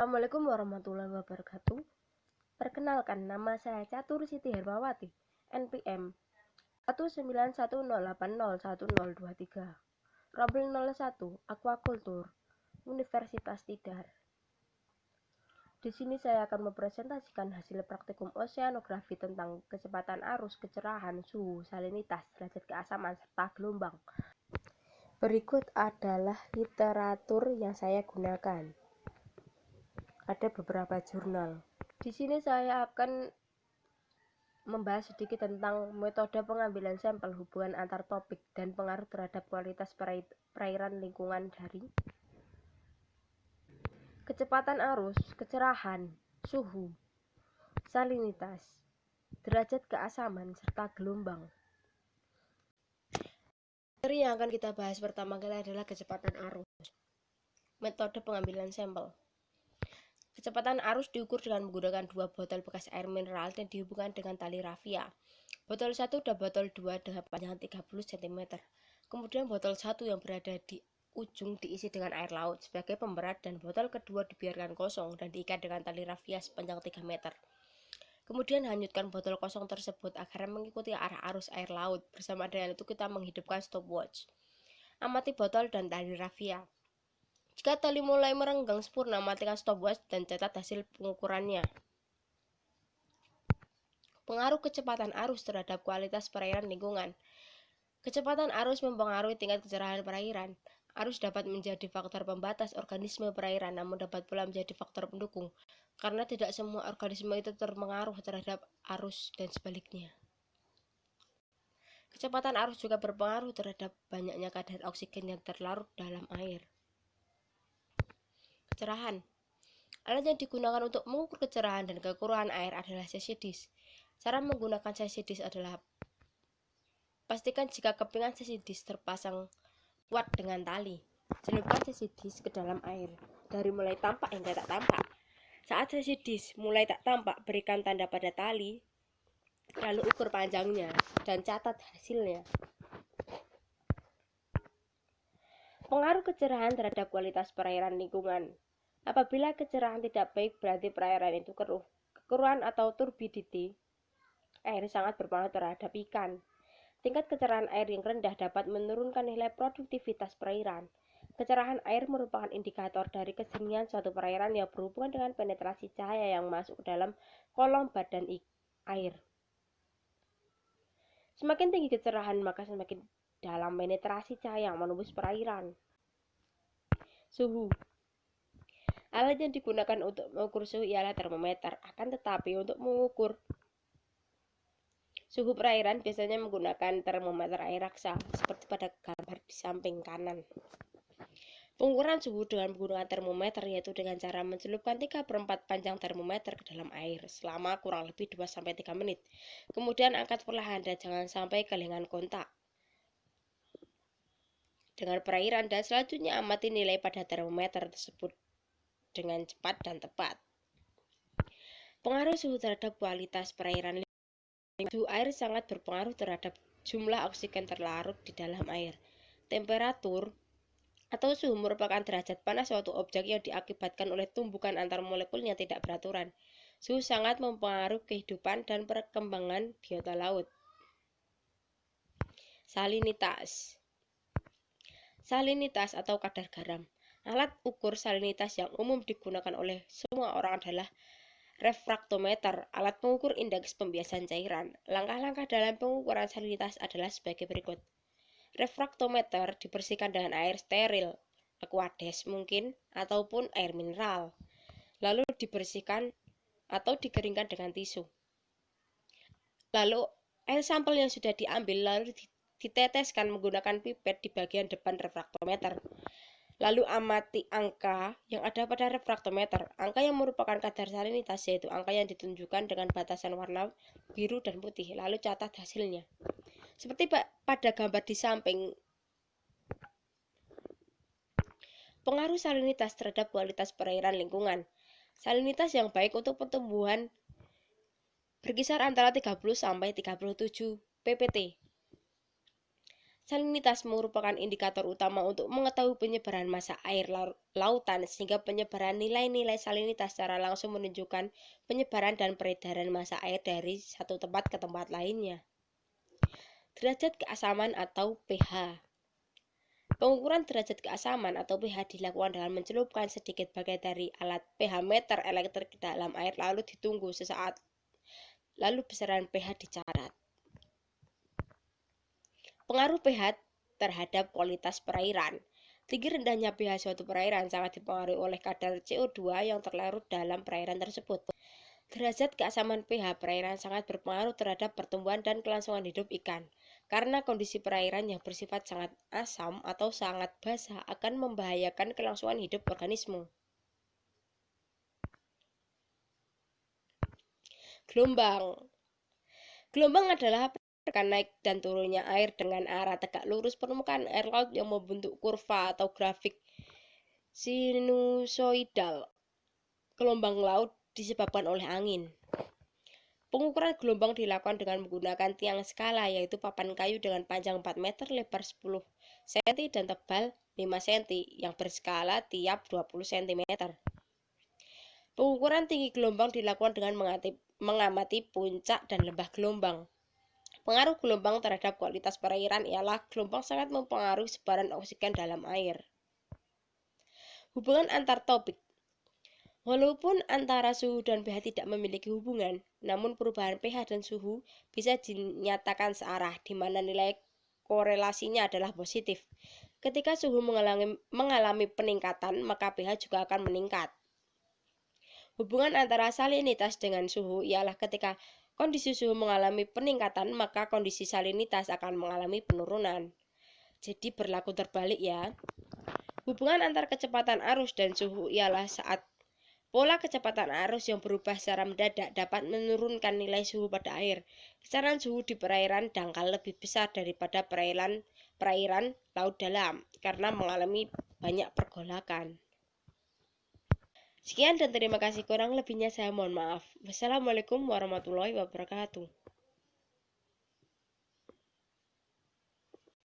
Assalamualaikum warahmatullahi wabarakatuh. Perkenalkan, nama saya Catur Siti Hermawati, NPM 19108010023, Robel 01, Aquacultur, Universitas Tidar. Di sini saya akan mempresentasikan hasil praktikum oceanografi tentang kecepatan arus, kecerahan, suhu, salinitas, derajat keasaman, serta gelombang. Berikut adalah literatur yang saya gunakan. Ada beberapa jurnal. Di sini saya akan membahas sedikit tentang metode pengambilan sampel, hubungan antar topik, dan pengaruh terhadap kualitas perairan lingkungan dari kecepatan arus, kecerahan, suhu, salinitas, derajat keasaman, serta gelombang. Materi yang akan kita bahas pertama kali adalah kecepatan arus. Metode pengambilan sampel. Kecepatan arus diukur dengan menggunakan 2 botol bekas air mineral dan dihubungkan dengan tali rafia. Botol 1 dan botol 2 dengan panjang 30 cm. Kemudian botol 1 yang berada di ujung diisi dengan air laut sebagai pemberat dan botol kedua dibiarkan kosong dan diikat dengan tali rafia sepanjang 3 meter. Kemudian hanyutkan botol kosong tersebut agar mengikuti arah arus air laut. Bersama dengan itu kita menghidupkan stopwatch. Amati botol dan tali rafia. Jika tali mulai merenggang sempurna, matikan stopwatch dan catat hasil pengukurannya. Pengaruh kecepatan arus terhadap kualitas perairan lingkungan. Kecepatan arus mempengaruhi tingkat kecerahan perairan. Arus dapat menjadi faktor pembatas organisme perairan, namun dapat pula menjadi faktor pendukung, karena tidak semua organisme itu terpengaruh terhadap arus dan sebaliknya. Kecepatan arus juga berpengaruh terhadap banyaknya kadar oksigen yang terlarut dalam air. Kecerahan. Alat yang digunakan untuk mengukur kecerahan dan kekuruan air adalah sesidis. Cara menggunakan sesidis adalah pastikan jika kepingan sesidis terpasang kuat dengan tali. Celupkan sesidis ke dalam air dari mulai tampak hingga tak tampak. Saat sesidis mulai tak tampak, berikan tanda pada tali, lalu ukur panjangnya dan catat hasilnya. Pengaruh kecerahan terhadap kualitas perairan lingkungan. Apabila kecerahan tidak baik, berarti perairan itu keruh. Kekeruhan atau turbidity air sangat berpengaruh terhadap ikan. Tingkat kecerahan air yang rendah dapat menurunkan nilai produktivitas perairan. Kecerahan air merupakan indikator dari kejernihan suatu perairan yang berhubungan dengan penetrasi cahaya yang masuk ke dalam kolom badan air. Semakin tinggi kecerahan, maka semakin dalam penetrasi cahaya yang menembus perairan. Suhu. Alat yang digunakan untuk mengukur suhu ialah termometer. Akan tetapi untuk mengukur suhu perairan biasanya menggunakan termometer air raksa, seperti pada gambar di samping kanan. Pengukuran suhu dengan menggunakan termometer yaitu dengan cara mencelupkan 3/4 panjang termometer ke dalam air selama kurang lebih 2-3 menit. Kemudian angkat perlahan dan jangan sampai kehilangan kontak dengan perairan, dan selanjutnya amati nilai pada termometer tersebut dengan cepat dan tepat. Pengaruh suhu terhadap kualitas perairan. Suhu air sangat berpengaruh terhadap jumlah oksigen terlarut di dalam air. Temperatur atau suhu merupakan derajat panas suatu objek yang diakibatkan oleh tumbukan antar molekul yang tidak beraturan. Suhu sangat mempengaruhi kehidupan dan perkembangan biota laut. Salinitas. Salinitas atau kadar garam. Alat ukur salinitas yang umum digunakan oleh semua orang adalah refraktometer, alat pengukur indeks pembiasan cairan. Langkah-langkah dalam pengukuran salinitas adalah sebagai berikut. Refraktometer dibersihkan dengan air steril, aqueous mungkin, ataupun air mineral. Lalu dibersihkan atau dikeringkan dengan tisu. Lalu air sampel yang sudah diambil lalu diteteskan menggunakan pipet di bagian depan refraktometer. Lalu amati angka yang ada pada refraktometer. Angka yang merupakan kadar salinitas yaitu angka yang ditunjukkan dengan batasan warna biru dan putih. Lalu catat hasilnya. Seperti pada gambar di samping. Pengaruh salinitas terhadap kualitas perairan lingkungan. Salinitas yang baik untuk pertumbuhan berkisar antara 30 sampai 37 ppt. Salinitas merupakan indikator utama untuk mengetahui penyebaran massa air lautan, sehingga penyebaran nilai-nilai salinitas secara langsung menunjukkan penyebaran dan peredaran massa air dari satu tempat ke tempat lainnya. Derajat keasaman atau pH. Pengukuran derajat keasaman atau pH dilakukan dengan mencelupkan sedikit bagian dari alat pH meter elektrik ke dalam air, lalu ditunggu sesaat, lalu besaran pH dicatat. Pengaruh pH terhadap kualitas perairan. Tinggi rendahnya pH suatu perairan sangat dipengaruhi oleh kadar CO2 yang terlarut dalam perairan tersebut. Derajat keasaman pH perairan sangat berpengaruh terhadap pertumbuhan dan kelangsungan hidup ikan, karena kondisi perairan yang bersifat sangat asam atau sangat basah akan membahayakan kelangsungan hidup organisme. Gelombang adalah pergerakan naik dan turunnya air dengan arah tegak lurus permukaan air laut yang membentuk kurva atau grafik sinusoidal. Gelombang laut disebabkan oleh angin. Pengukuran gelombang dilakukan dengan menggunakan tiang skala, yaitu papan kayu dengan panjang 4 meter, lebar 10 cm dan tebal 5 cm yang berskala tiap 20 cm. Pengukuran tinggi gelombang dilakukan dengan mengamati puncak dan lembah gelombang. Pengaruh gelombang terhadap kualitas perairan ialah gelombang sangat mempengaruhi sebaran oksigen dalam air. Hubungan antar topik. Walaupun antara suhu dan pH tidak memiliki hubungan, namun perubahan pH dan suhu bisa dinyatakan searah, di mana nilai korelasinya adalah positif. Ketika suhu mengalami peningkatan, maka pH juga akan meningkat. Hubungan antara salinitas dengan suhu ialah ketika kondisi suhu mengalami peningkatan, maka kondisi salinitas akan mengalami penurunan. Jadi berlaku terbalik ya. Hubungan antar kecepatan arus dan suhu ialah saat pola kecepatan arus yang berubah secara mendadak dapat menurunkan nilai suhu pada air. Kisaran suhu di perairan dangkal lebih besar daripada perairan laut dalam karena mengalami banyak pergolakan. Sekian dan terima kasih, kurang lebihnya saya mohon maaf. Wassalamualaikum warahmatullahi wabarakatuh.